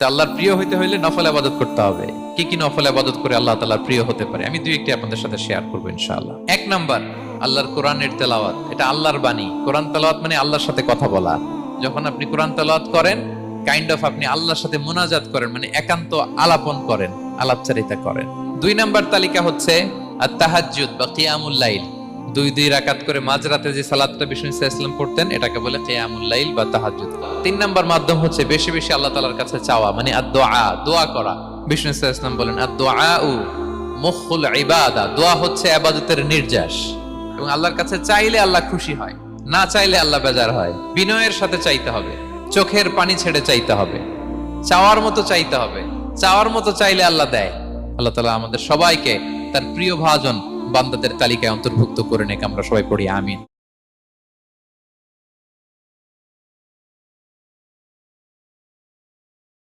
আল্লাহর প্রিয় হইতে হইলে নফল ইবাদত করতে হবে। কি কি নফল ইবাদত করে আল্লাহ তাআলার প্রিয় হতে পারে আমি দুই একটি আপনাদের সাথে শেয়ার করব ইনশাআল্লাহ। এক নাম্বার, আল্লাহর কোরআনের তেলাওয়াত। এটা আল্লাহর বাণী। কোরআন তেলাওয়াত মানে আল্লাহর সাথে কথা বলা। যখন আপনি কোরআন তেলাওয়াত করেন, কাইন্ড অফ আপনি আল্লাহর সাথে মুনাজাত করেন, মানে একান্ত আলাপন করেন, আলাপচারিতা করেন। দুই নাম্বার তালিকা হচ্ছে আত-তাহাজ্জুদ বা কিয়ামুল লাইল। দুই রাকাত করে মাঝরাতে যে সালাতটা বিষ্ণু সাল্লাল্লাহু আলাইহি ওয়াসাল্লাম পড়তেন, এটাকে বলে কিয়ামুল লাইল বা তাহাজ্জুদ। তিন নাম্বার মাধ্যম হচ্ছে বেশি বেশি আল্লাহ তাআলার কাছে চাওয়া, মানে আদ-দুআ, দোয়া করা। বিষ্ণু সাল্লাল্লাহু আলাইহি ওয়াসাল্লাম বলেন আদ-দুআউ মুখুল ইবাদা, দোয়া হচ্ছে ইবাদতের নির্যাস। এবং আল্লাহর কাছে চাইলে আল্লাহ খুশি হয়, না চাইলে আল্লাহ বেজার হয়। বিনয়ের সাথে চাইতে হবে, চোখের পানি ছেড়ে চাইতে হবে, চাওয়ার মতো চাইতে হবে। চাওয়ার মতো চাইলে আল্লাহ দেয়। আল্লাহ তাআলা আমাদের সবাইকে তার প্রিয় ভাজন বান্দাদের তালিকায় অন্তর্ভুক্ত করে নেক। আমরা সবাই পড়ি আমিন।